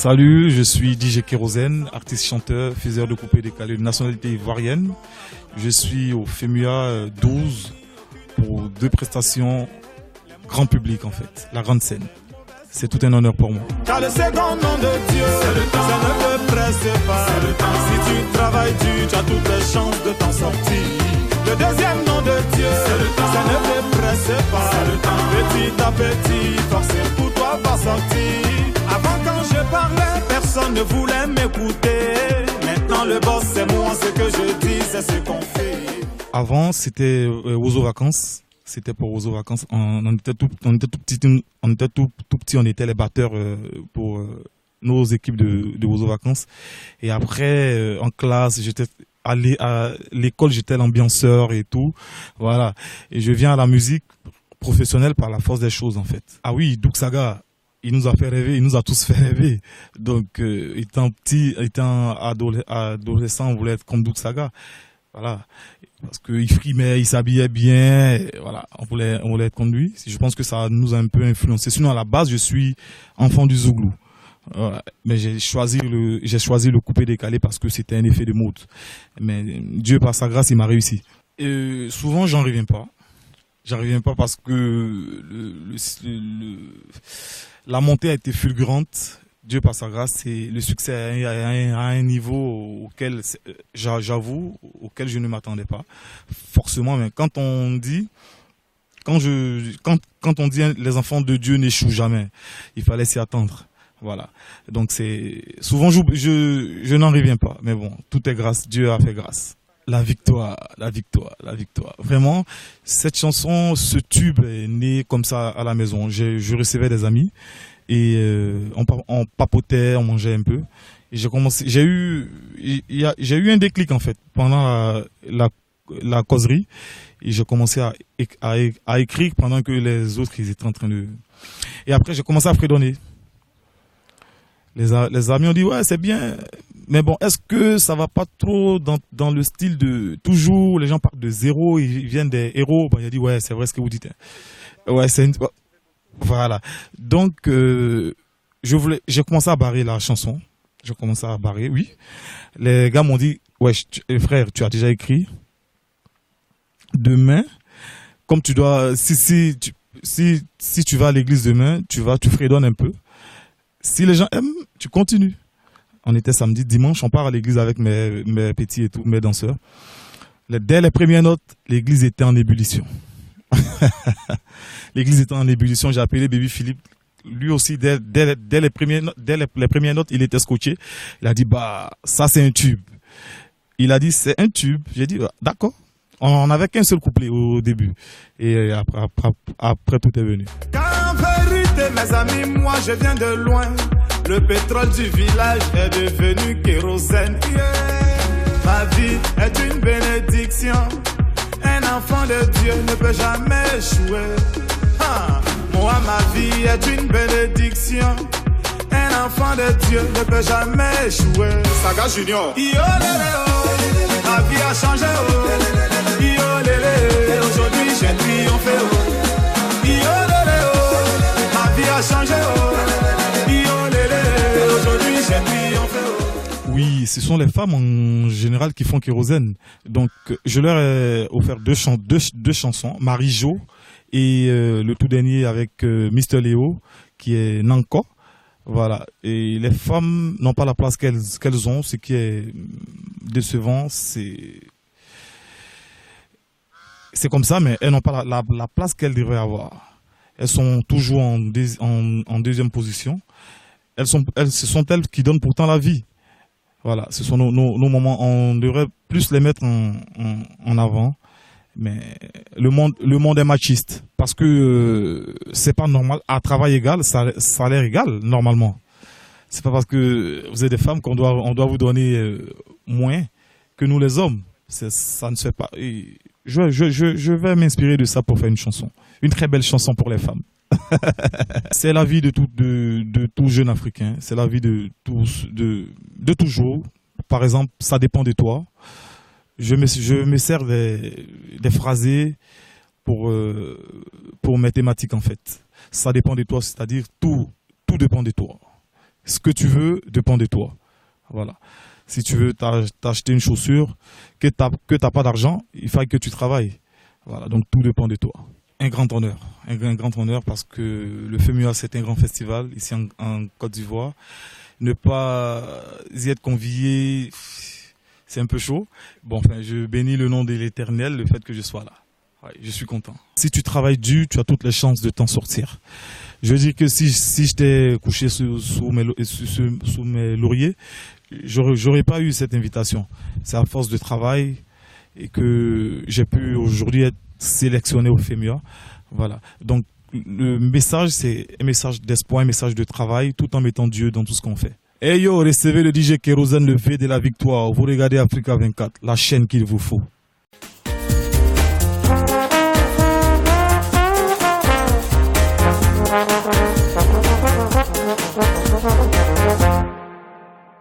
Salut, je suis DJ Kérosène, artiste chanteur, faiseur de coupé décalé de nationalité ivoirienne. Je suis au FEMUA 12 pour 2 prestations grand public en fait, la grande scène. C'est tout un honneur pour moi. Car le second nom de Dieu, ça ne te presse pas. Si tu travailles dur, tu as toutes les chances de t'en sortir. Le deuxième nom de Dieu, ça ne te presse pas. Petit à petit, forcer pour toi va sortir. Avant quand je parlais, personne ne voulait m'écouter. Maintenant le boss c'est moi, ce que je dis c'est ce qu'on fait. Avant c'était Ozo Vacances. C'était pour Ozo Vacances. On était tout petits, on était les batteurs pour nos équipes de Ozo Vacances. Et après, en classe, j'étais allé à l'école, j'étais l'ambianceur et tout. Voilà. Et je viens à la musique professionnelle par la force des choses, en fait. Ah oui, Douk Saga, il nous a fait rêver, il nous a tous fait rêver. Donc, étant petit, étant adolescent, on voulait être comme Douk Saga. Voilà, parce qu'il frimait, il s'habillait bien, voilà, on voulait être comme lui. Je pense que ça nous a un peu influencé. Sinon, à la base, je suis enfant du Zouglou. Mais j'ai choisi le coupé décalé parce que c'était un effet de mode. Mais Dieu, par sa grâce, il m'a réussi. Et souvent, j'en reviens pas. J'en reviens pas parce que la montée a été fulgurante. Dieu par sa grâce, c'est le succès à un niveau auquel, j'avoue, auquel je ne m'attendais pas. Forcément, mais quand on dit les enfants de Dieu n'échouent jamais, il fallait s'y attendre. Voilà. Donc c'est souvent je n'en reviens pas, mais bon, tout est grâce. Dieu a fait grâce. La victoire. Vraiment, cette chanson, ce tube est né comme ça à la maison. Je recevais des amis. Et on papotait, on mangeait un peu. Et j'ai eu un déclic en fait pendant la causerie. Et j'ai commencé à écrire pendant que les autres ils étaient en train de. Et après j'ai commencé à fredonner. Les amis ont dit ouais c'est bien, mais bon est-ce que ça va pas trop dans le style de toujours les gens partent de zéro, ils viennent des héros. Ben, j'ai dit ouais c'est vrai ce que vous dites. Ouais c'est Voilà. Donc, j'ai commencé à barrer la chanson. J'ai commencé à barrer, oui. Les gars m'ont dit, ouais, frère, tu as déjà écrit. Demain, comme tu dois, si tu vas à l'église demain, tu fredonnes un peu. Si les gens aiment, tu continues. On était samedi, dimanche, on part à l'église avec mes petits et tout, mes danseurs. Dès les premières notes, l'église était en ébullition. L'église était en ébullition, j'ai appelé Baby Philippe. Lui aussi, dès les premières notes, il était scotché. Il a dit, bah, ça c'est un tube. Il a dit, c'est un tube. J'ai dit, d'accord. On n'avait qu'un seul couplet au début. Et après tout est venu. Car en vérité, mes amis, moi je viens de loin. Le pétrole du village est devenu kérosène. Yeah. Ma vie est une bénédiction. Un enfant de Dieu ne peut jamais échouer. Moi, ma vie est une bénédiction. Un enfant de Dieu ne peut jamais échouer. Saga Junior. Yo lélé, oh. Ma vie a changé. Oh. Yo lélé, aujourd'hui j'ai triomphé. Oh. Yo lélé, oh. Ma vie a changé. Oh. Yo lélé, aujourd'hui j'ai triomphé. Oh. Oui, ce sont les femmes en général qui font kérosène. Donc, je leur ai offert deux chansons, Marie-Jo et le tout dernier avec Mr. Léo, qui est Nanko. Voilà. Et les femmes n'ont pas la place qu'elles ont, ce qui est décevant. C'est comme ça, mais elles n'ont pas la place qu'elles devraient avoir. Elles sont toujours en deuxième position. Ce sont elles qui donnent pourtant la vie. Voilà, ce sont nos moments. On devrait plus les mettre en avant. Mais le monde est machiste. Parce que c'est pas normal. À travail égal, salaire égal, normalement. C'est pas parce que vous êtes des femmes qu'on doit vous donner moins que nous les hommes. Ça ne se fait pas. Et je vais m'inspirer de ça pour faire une chanson. Une très belle chanson pour les femmes. C'est la vie de tout jeune Africain. C'est la vie de toujours. Par exemple, ça dépend de toi. Je me sers des phrasés pour mes thématiques en fait. Ça dépend de toi, c'est-à-dire tout dépend de toi. Ce que tu veux dépend de toi. Voilà. Si tu veux t'acheter une chaussure, que t'as pas d'argent, il faut que tu travailles. Voilà. Donc tout dépend de toi. Un grand honneur parce que le FEMUA, c'est un grand festival ici en Côte d'Ivoire. Ne pas y être convié, c'est un peu chaud. Bon, enfin, je bénis le nom de l'Éternel, le fait que je sois là. Ouais, je suis content. Si tu travailles dur, tu as toutes les chances de t'en sortir. Je veux dire que si j'étais couché sous mes lauriers, j'aurais pas eu cette invitation. C'est à force de travail et que j'ai pu aujourd'hui être sélectionné au FEMUA. Voilà. Donc, le message, c'est un message d'espoir, un message de travail, tout en mettant Dieu dans tout ce qu'on fait. Hey yo, recevez le DJ Kérosène, le V de la victoire. Vous regardez Africa 24, la chaîne qu'il vous faut.